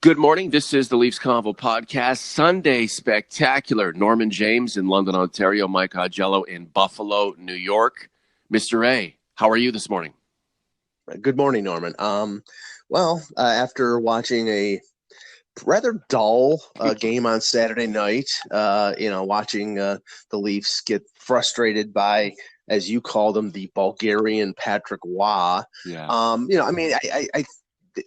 Good morning. This is the Leafs Convo podcast, Sunday Spectacular. Norman James in London, Ontario. Mike Augello in Buffalo, New York. Mr. A, how are you this morning? Good morning, Norman. After watching a rather dull game on Saturday night, watching the Leafs get frustrated by, as you called him, the Bulgarian Patrick Waugh. Yeah.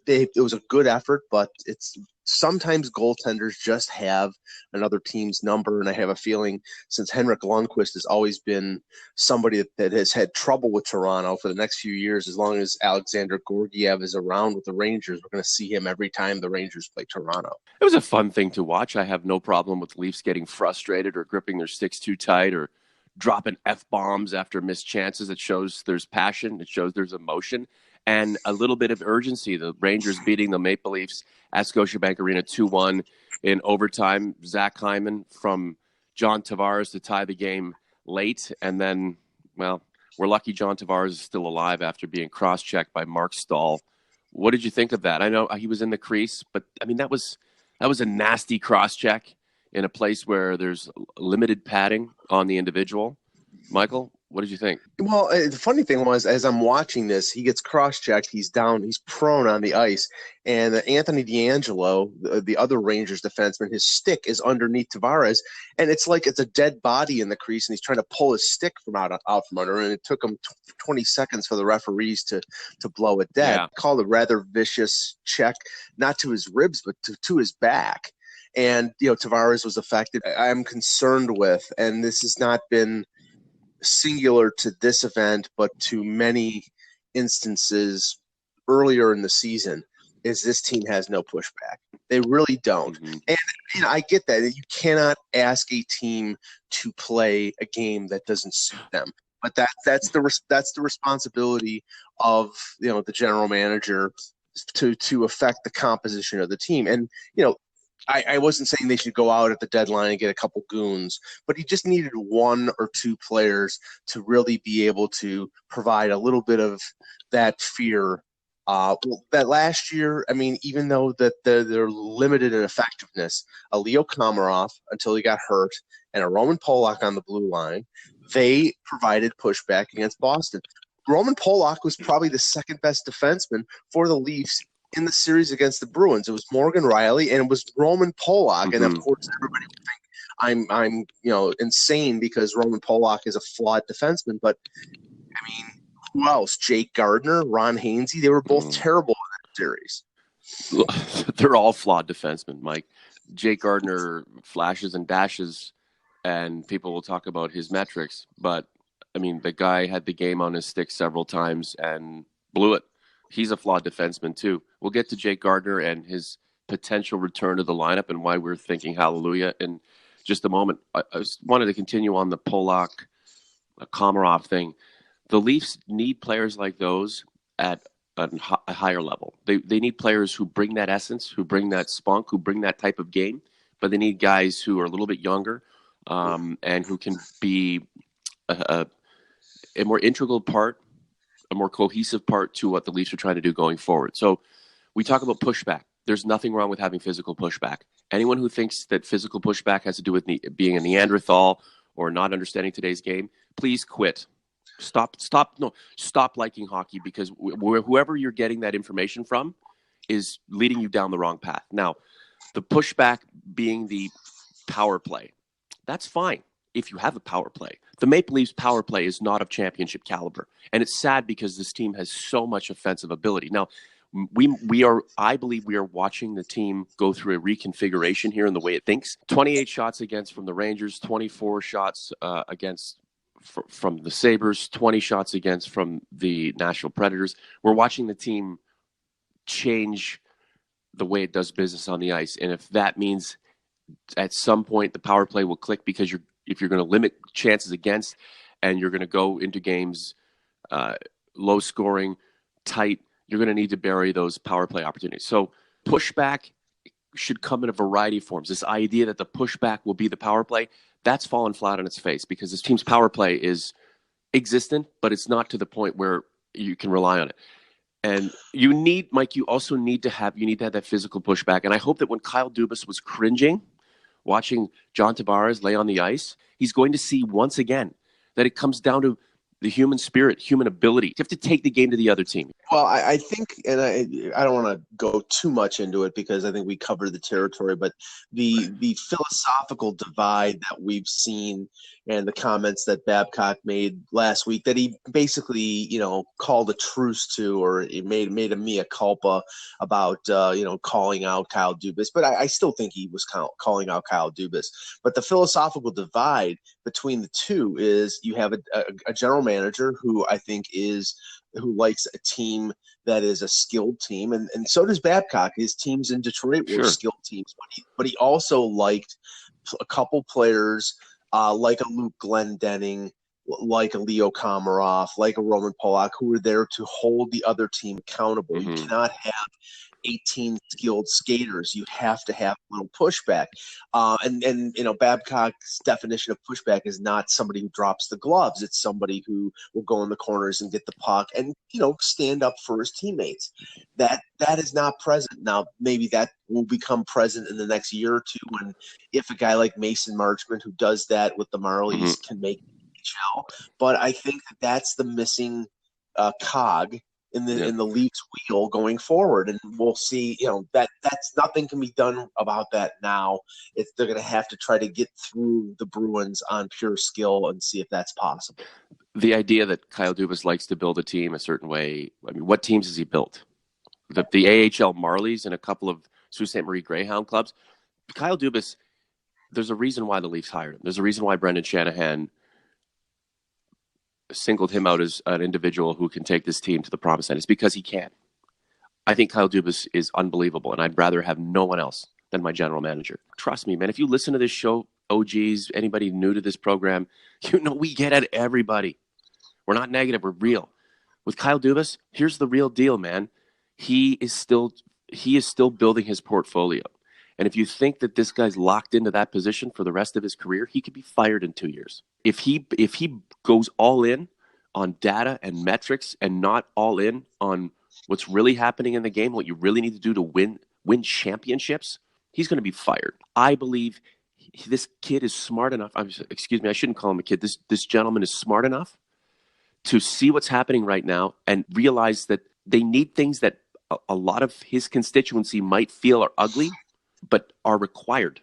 It was a good effort, but it's sometimes goaltenders just have another team's number, and I have a feeling since Henrik Lundqvist has always been somebody that has had trouble with Toronto for the next few years, as long as Alexandar Georgiev is around with the Rangers, we're going to see him every time the Rangers play Toronto. It was a fun thing to watch. I have no problem with Leafs getting frustrated or gripping their sticks too tight or dropping F-bombs after missed chances. It shows there's passion. It shows there's emotion. And a little bit of urgency. The Rangers beating the Maple Leafs at Scotiabank Arena 2-1 in overtime. Zach Hyman from John Tavares to tie the game late. And then, well, we're lucky John Tavares is still alive after being cross-checked by Mark Stahl. What did you think of that? I know he was in the crease, but, I mean, that was a nasty cross-check in a place where there's limited padding on the individual. Michael, what did you think? Well, the funny thing was, as I'm watching this, he gets cross-checked. He's down. He's prone on the ice. And Anthony DeAngelo, the other Rangers defenseman, his stick is underneath Tavares. And it's like it's a dead body in the crease, and he's trying to pull his stick from out from under. And it took him 20 seconds for the referees to blow it dead. Yeah. Called a rather vicious check, not to his ribs, but to his back. And, Tavares was affected. I'm concerned with, and this has not been singular to this event, but to many instances earlier in the season, is this team has no pushback. They really don't. Mm-hmm. And I get that. You cannot ask a team to play a game that doesn't suit them. But that's the responsibility of the general manager to affect the composition of the team. And I wasn't saying they should go out at the deadline and get a couple goons, but he just needed one or two players to really be able to provide a little bit of that fear. That last year, I mean, even though that they're limited in effectiveness, a Leo Komarov until he got hurt and a Roman Polak on the blue line, they provided pushback against Boston. Roman Polak was probably the second best defenseman for the Leafs in the series against the Bruins. It was Morgan Riley and it was Roman Polak. Mm-hmm. And of course, everybody would think I'm insane because Roman Polak is a flawed defenseman. But I mean, who else? Jake Gardiner, Ron Hainsey, they were both terrible in that series. They're all flawed defensemen, Mike. Jake Gardiner flashes and dashes, and people will talk about his metrics. But I mean, the guy had the game on his stick several times and blew it. He's a flawed defenseman, too. We'll get to Jake Gardiner and his potential return to the lineup and why we're thinking hallelujah in just a moment. I just wanted to continue on the Polak, Komarov thing. The Leafs need players like those at a higher level. They need players who bring that essence, who bring that spunk, who bring that type of game, but they need guys who are a little bit younger and who can be a more integral part, a more cohesive part to what the Leafs are trying to do going forward. So we talk about pushback. There's nothing wrong with having physical pushback. Anyone who thinks that physical pushback has to do with being a Neanderthal or not understanding today's game, please quit. Stop liking hockey because whoever you're getting that information from is leading you down the wrong path. Now, the pushback being the power play, that's fine. If you have a power play. The Maple Leafs power play is not of championship caliber. And it's sad because this team has so much offensive ability. Now, I believe we are watching the team go through a reconfiguration here in the way it thinks. 28 shots against from the Rangers, 24 shots from the Sabres, 20 shots against from the Nashville Predators. We're watching the team change the way it does business on the ice. And if that means at some point the power play will click because if you're going to limit chances against and you're going to go into games low scoring, tight, you're going to need to bury those power play opportunities. So pushback should come in a variety of forms. This idea that the pushback will be the power play, that's fallen flat on its face because this team's power play is existent, but it's not to the point where you can rely on it. And you need, Mike, you also need to have that physical pushback. And I hope that when Kyle Dubas was cringing, watching John Tavares lay on the ice, he's going to see once again that it comes down to the human spirit, human ability. You have to take the game to the other team. Well, I think, and I don't want to go too much into it because I think we covered the territory, but the philosophical divide that we've seen and the comments that Babcock made last week that he basically, called a truce to, or he made a mea culpa about, calling out Kyle Dubas. But I still think he was calling out Kyle Dubas. But the philosophical divide between the two is you have a general manager who I think who likes a team that is a skilled team, and so does Babcock. His teams in Detroit were skilled teams, but he also liked a couple players like a Luke Glendening, like a Leo Komarov, like a Roman Polak, who were there to hold the other team accountable. Mm-hmm. You cannot have 18 skilled skaters. You have to have a little pushback. And Babcock's definition of pushback is not somebody who drops the gloves. It's somebody who will go in the corners and get the puck and, stand up for his teammates. That is not present. Now, maybe that will become present in the next year or two when if a guy like Mason Marchment, who does that with the Marlies, can make the NHL. But I think that's the missing cog in the Leafs wheel going forward, and we'll see. That's nothing can be done about that now. They're going to have to try to get through the Bruins on pure skill and see if that's possible. The idea that Kyle Dubas likes to build a team a certain way. I mean, what teams has he built? The AHL Marlies and a couple of Sault Ste. Marie Greyhound clubs. Kyle Dubas. There's a reason why the Leafs hired him. There's a reason why Brendan Shanahan singled him out as an individual who can take this team to the promised land. It's because he can. I think Kyle Dubas is unbelievable, and I'd rather have no one else than my general manager. Trust me, man. If you listen to this show, OGs, anybody new to this program, we get at everybody. We're not negative. We're real. With Kyle Dubas, here's the real deal, man. He is still building his portfolio. And if you think that this guy's locked into that position for the rest of his career, he could be fired in 2 years. If he goes all in on data and metrics and not all in on what's really happening in the game, what you really need to do to win championships, he's going to be fired. I believe this kid is smart enough. Excuse me, I shouldn't call him a kid. This gentleman is smart enough to see what's happening right now and realize that they need things that a lot of his constituency might feel are ugly, but are required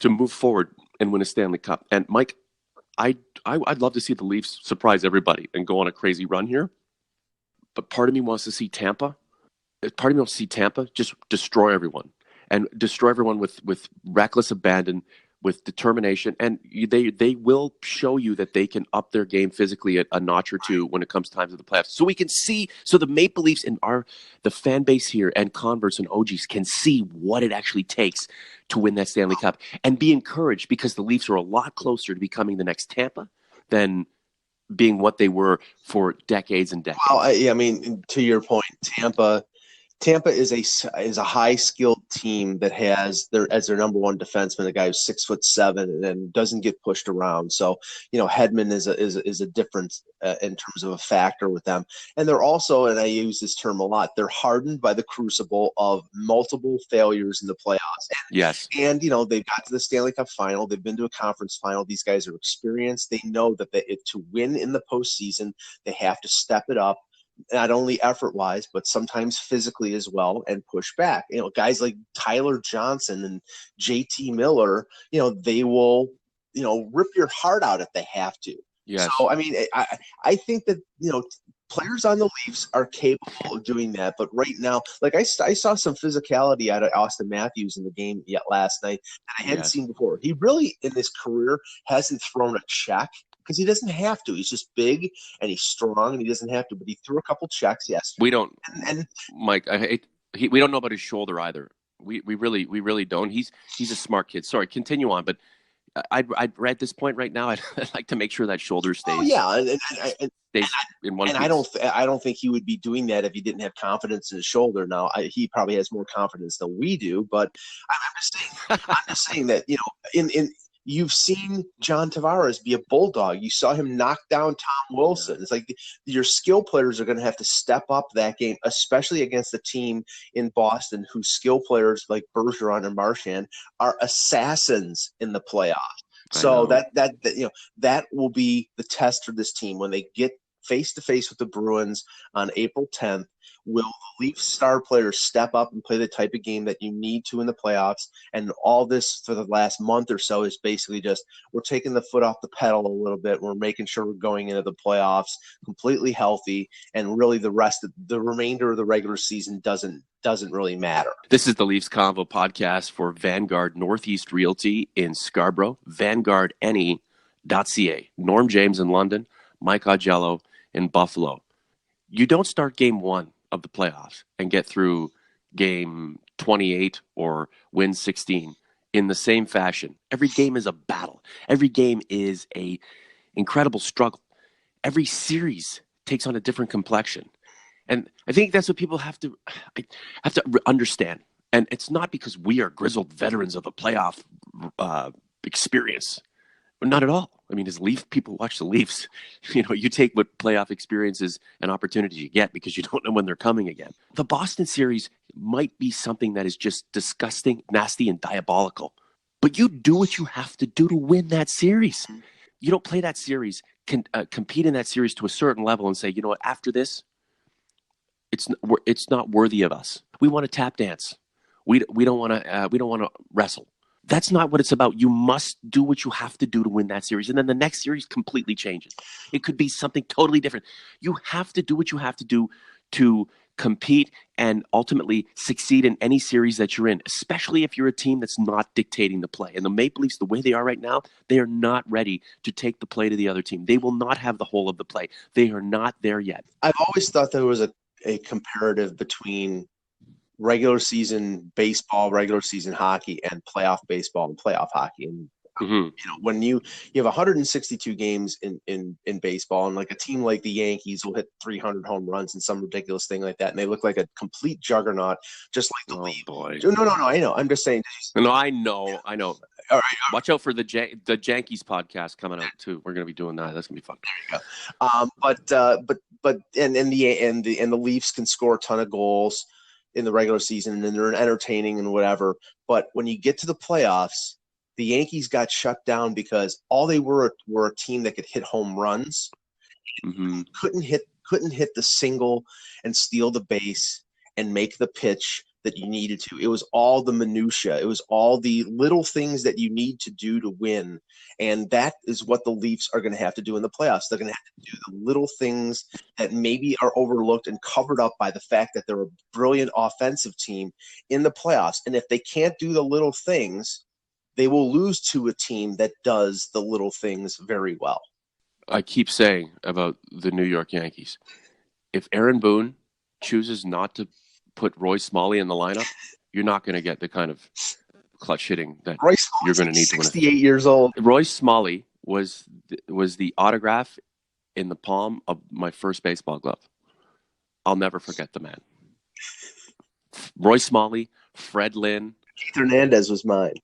to move forward and win a Stanley Cup. And Mike, I'd love to see the Leafs surprise everybody and go on a crazy run here. But part of me wants to see Tampa. Part of me wants to see Tampa just destroy everyone with reckless abandon, with determination. And they will show you that they can up their game physically a notch or two when it comes time to the playoffs. So we can see, so the Maple Leafs and the fan base here and converts and OGs can see what it actually takes to win that Stanley Cup and be encouraged, because the Leafs are a lot closer to becoming the next Tampa than being what they were for decades and decades. Well, I mean, to your point, Tampa is a high skilled team that has as their number one defenseman a guy who's 6'7" and doesn't get pushed around. So Hedman is a difference in terms of a factor with them. And they're also, and I use this term a lot, they're hardened by the crucible of multiple failures in the playoffs. Yes. And they've got to the Stanley Cup final. They've been to a conference final. These guys are experienced. They know that to win in the postseason, they have to step it up. Not only effort-wise, but sometimes physically as well, and push back. Guys like Tyler Johnson and JT Miller, they will, rip your heart out if they have to. Yes. So, I mean, I think that, players on the Leafs are capable of doing that. But right now, like I saw some physicality out of Austin Matthews in the game last night that I hadn't seen before. He really, in his career, hasn't thrown a check, because he doesn't have to. He's just big and he's strong and he doesn't have to. But he threw a couple checks yesterday. We don't, Mike. We don't know about his shoulder either. We really don't. He's a smart kid. Sorry, continue on. But I'd at this point right now, I'd like to make sure that shoulder stays. Oh yeah, stays in one. And I don't think he would be doing that if he didn't have confidence in his shoulder. Now he probably has more confidence than we do. But I'm just saying that You've seen John Tavares be a bulldog. You saw him knock down Tom Wilson. It's like your skill players are going to have to step up that game, especially against a team in Boston whose skill players like Bergeron and Marchand are assassins in the playoffs. So that will be the test for this team when they get face to face with the Bruins on April 10th. Will the Leafs star players step up and play the type of game that you need to in the playoffs? And all this for the last month or so is basically just we're taking the foot off the pedal a little bit. We're making sure we're going into the playoffs completely healthy, and really the remainder of the regular season doesn't really matter. This is the Leafs Convo podcast for Vanguard Northeast Realty in Scarborough, vanguardne.ca. Norm James in London, Mike Augello in Buffalo. You don't start game 1 of the playoffs and get through game 28 or win 16 in the same fashion. Every game is a battle. Every game is a incredible struggle. Every series takes on a different complexion. And I think that's what people have to understand. And it's not because we are grizzled veterans of a playoff experience. Not at all. I mean, as Leaf people watch the Leafs, you take what playoff experiences and opportunities you get because you don't know when they're coming again. The Boston series might be something that is just disgusting, nasty, and diabolical. But you do what you have to do to win that series. You don't play that series, compete in that series to a certain level and say, you know what, after this, it's not worthy of us. We want to tap dance. We don't want to wrestle. That's not what it's about. You must do what you have to do to win that series. And then the next series completely changes. It could be something totally different. You have to do what you have to do to compete and ultimately succeed in any series that you're in, especially if you're a team that's not dictating the play. And the Maple Leafs, the way they are right now, they are not ready to take the play to the other team. They will not have the whole of the play. They are not there yet. I've always thought there was a comparative between regular season baseball, regular season hockey, and playoff baseball and playoff hockey. And when you have 162 games in baseball, and like a team like the Yankees will hit 300 home runs and some ridiculous thing like that, and they look like a complete juggernaut, just like the Leafs. Boy. No, I know. I'm just saying. No, I know. All right. Watch out for the Yankees podcast coming out too. We're gonna be doing that. That's gonna be fun. There you go. But the Leafs can score a ton of goals in the regular season, and they're entertaining and whatever. But when you get to the playoffs, the Yankees got shut down because all they were a team that could hit home runs, couldn't hit the single and steal the base and make the pitch that you needed to. It was all the minutia. It was all the little things that you need to do to win. And that is what the Leafs are going to have to do in the playoffs. They're going to have to do the little things that maybe are overlooked and covered up by the fact that they're a brilliant offensive team in the playoffs. And if they can't do the little things, they will lose to a team that does the little things very well. I keep saying about the New York Yankees, if Aaron Boone chooses not to put Roy Smalley in the lineup, you're not going to get the kind of clutch hitting that you're going to need to win. 68 years old. Roy Smalley was the autograph in the palm of my first baseball glove. I'll never forget the man. Roy Smalley, Fred Lynn. Keith Hernandez was mine.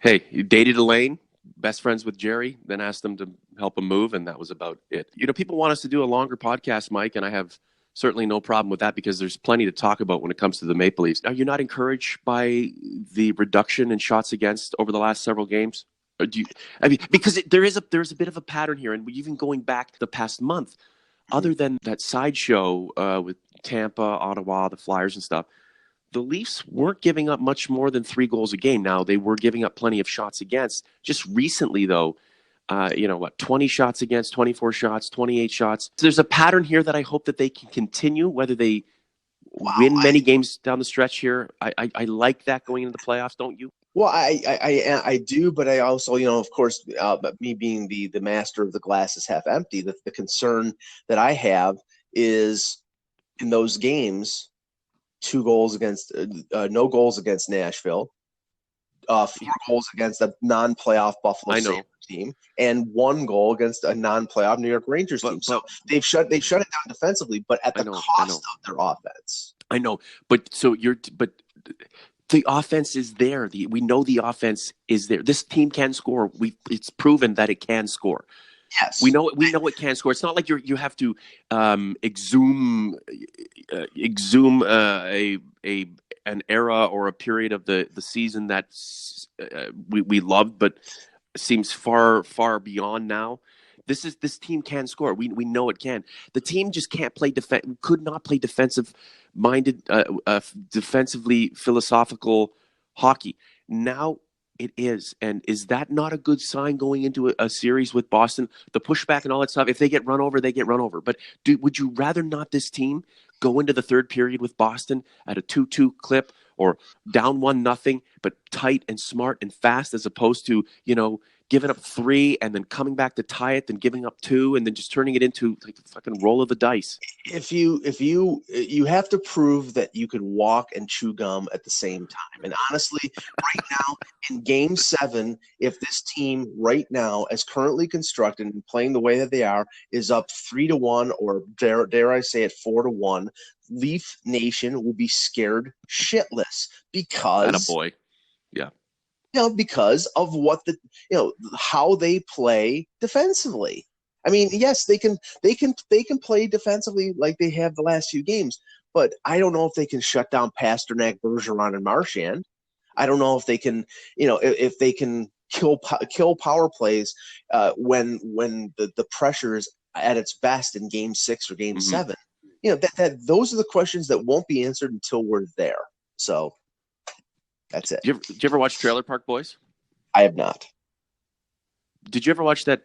Hey, you dated Elaine, best friends with Jerry, then asked them to help him move, and that was about it. People want us to do a longer podcast, Mike, and I have certainly no problem with that because there's plenty to talk about when it comes to the Maple Leafs. Are you not encouraged by the reduction in shots against over the last several games? Or because there is a bit of a pattern here, and even going back the past month, other than that sideshow with Tampa, Ottawa, the Flyers and stuff, the Leafs weren't giving up much more than 3 goals a game. Now, they were giving up plenty of shots against. Just recently, though, 20 shots against, 24 shots, 28 shots. So there's a pattern here that I hope that they can continue, whether they win many games down the stretch here. I like that going into the playoffs, don't you? Well, I do, but I also, of course, me being the master of the glass is half empty, the concern that I have is in those games, 2 goals against, no goals against Nashville, 4 goals against a non-playoff Buffalo Sabres team, and 1 goal against a non-playoff New York Rangers team. So they've shut it down defensively, but at the cost of their offense. I know, but The offense is there. We know the offense is there. This team can score. It's proven that it can score. We Yes. know it can score. It's not like you have to exhume a an era or a period of the season that we loved, but seems far beyond now. This team can score. We know it can. The team just can't play could not play defensive minded, defensively philosophical hockey. Now it is, and is that not a good sign going into a series with Boston? The pushback and all that stuff. If they get run over, they get run over. But would you rather not this team go into the third period with Boston at a 2-2 clip or down 1-0, but tight and smart and fast, as opposed to giving up 3 and then coming back to tie it, then giving up 2 and then just turning it into like a fucking roll of the dice? If you have to prove that you could walk and chew gum at the same time. And honestly, right now in Game 7, if this team right now, as currently constructed and playing the way that they are, is up 3-1 or dare I say it 4-1, Leaf Nation will be scared shitless because Attaboy. Yeah. because of how they play defensively. I mean, yes, they can play defensively like they have the last few games, but I don't know if they can shut down Pasternak, Bergeron, and Marchand. I don't know if they can, if they can kill power plays when the pressure is at its best in Game 6 or Game 7. That those are the questions that won't be answered until we're there. So that's it. Did you ever watch Trailer Park Boys? I have not. Did you ever watch that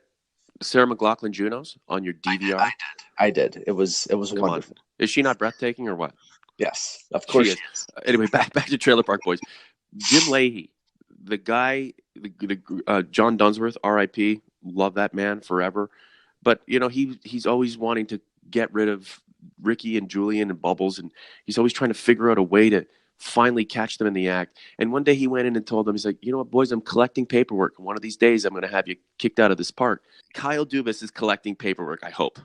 Sarah McLachlan Junos on your DVR? I did. It was wonderful. Is she not breathtaking or what? Yes, of course she is. Anyway, back to Trailer Park Boys. Jim Leahy, the guy, John Dunsworth, R.I.P. Love that man forever. But he's always wanting to get rid of Ricky and Julian and Bubbles, and he's always trying to figure out a way to finally catch them in the act. And one day he went in and told them, he's like, you know what, boys, I'm collecting paperwork. One of these days I'm going to have you kicked out of this park. Kyle Dubas is collecting paperwork, I hope.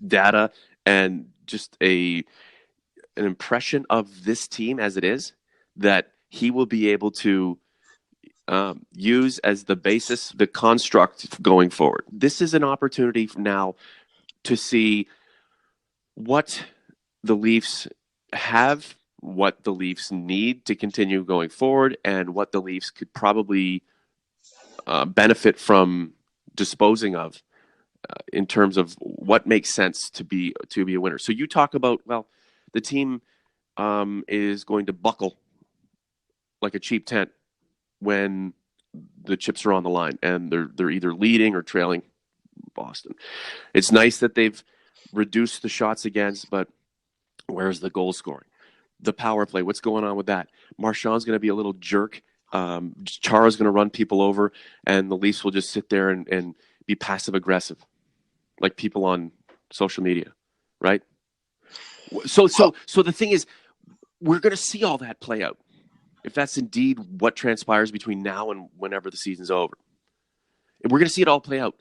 Data and just an impression of this team as it is that he will be able to use as the basis, the construct going forward. This is an opportunity now to see what the Leafs have, what the Leafs need to continue going forward, and what the Leafs could probably benefit from disposing of in terms of what makes sense to be a winner. So you talk about, well, the team is going to buckle like a cheap tent when the chips are on the line and they're either leading or trailing Boston. It's nice that they've reduced the shots against, but where's the goal scoring? The power play, what's going on with that? Marchand's going to be a little jerk. Chara's going to run people over, and the Leafs will just sit there and be passive aggressive, like people on social media, right? So the thing is, we're going to see all that play out, if that's indeed what transpires between now and whenever the season's over. And we're going to see it all play out.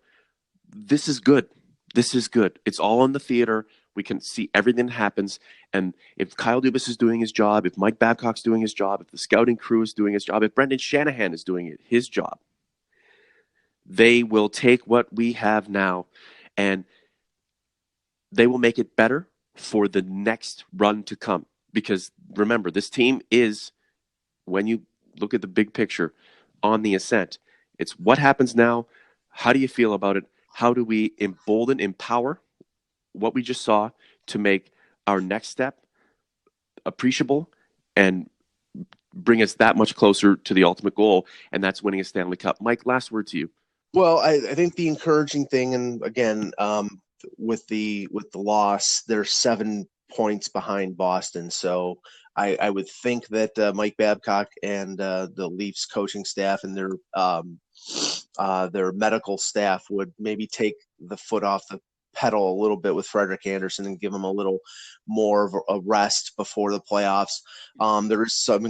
This is good. This is good. It's all in the theater. We can see everything that happens. And if Kyle Dubas is doing his job, if Mike Babcock's doing his job, if the scouting crew is doing his job, if Brendan Shanahan is doing his job, they will take what we have now and they will make it better for the next run to come. Because remember, this team is, when you look at the big picture, on the ascent. It's what happens now. How do you feel about it? How do we embolden, empower what we just saw to make our next step appreciable and bring us that much closer to the ultimate goal, and that's winning a Stanley Cup? Mike, last word to you. Well, I think the encouraging thing, and again, with the loss, they're 7 points behind Boston. So I would think that Mike Babcock and the Leafs coaching staff and their medical staff would maybe take the foot off the pedal a little bit with Frederik Andersen and give him a little more of a rest before the playoffs. There was some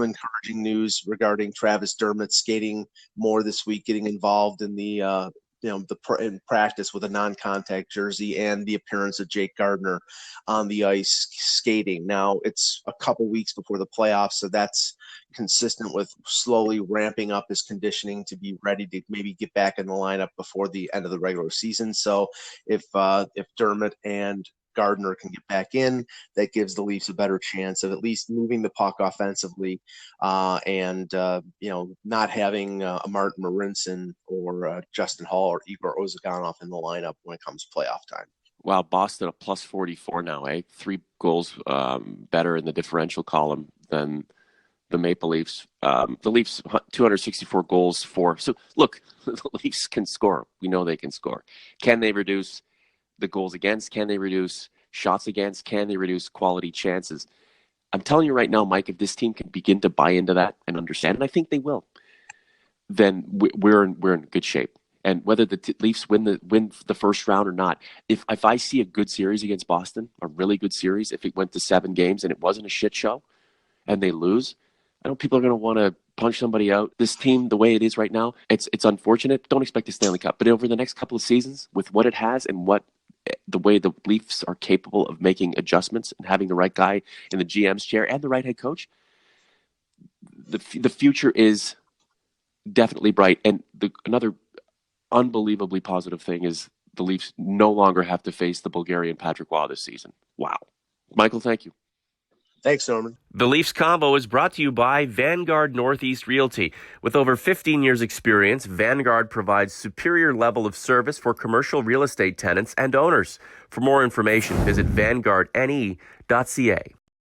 encouraging news regarding Travis Dermott skating more this week, getting involved in the in practice with a non-contact jersey and the appearance of Jake Gardner on the ice skating. Now it's a couple weeks before the playoffs, so that's consistent with slowly ramping up his conditioning to be ready to maybe get back in the lineup before the end of the regular season. So if Dermott and Gardner can get back in, that gives the Leafs a better chance of at least moving the puck offensively, and not having a Martin Marincin or Justin Hall or Igor Ozaganov in the lineup when it comes playoff time. Wow, Boston a plus 44 now, eh? 3 goals better in the differential column than the Maple Leafs. The Leafs 264 goals for. So look, the Leafs can score. We know they can score. Can they reduce the goals against? Can they reduce shots against? Can they reduce quality chances? I'm telling you right now, Mike, if this team can begin to buy into that and understand, and I think they will, then we're in good shape. And whether the Leafs win the first round or not, if I see a good series against Boston, a really good series, if it went to 7 games and it wasn't a shit show, and they lose, I know people are going to want to punch somebody out. This team, the way it is right now, it's unfortunate. Don't expect a Stanley Cup, but over the next couple of seasons, with what it has and what the way the Leafs are capable of making adjustments and having the right guy in the GM's chair and the right head coach, the future is definitely bright. And another unbelievably positive thing is the Leafs no longer have to face the Bulgarian Patrick Waugh this season. Wow. Michael, thank you. Thanks, Norman. The Leafs Convo is brought to you by Vanguard Northeast Realty. With over 15 years' experience, Vanguard provides superior level of service for commercial real estate tenants and owners. For more information, visit vanguardne.ca.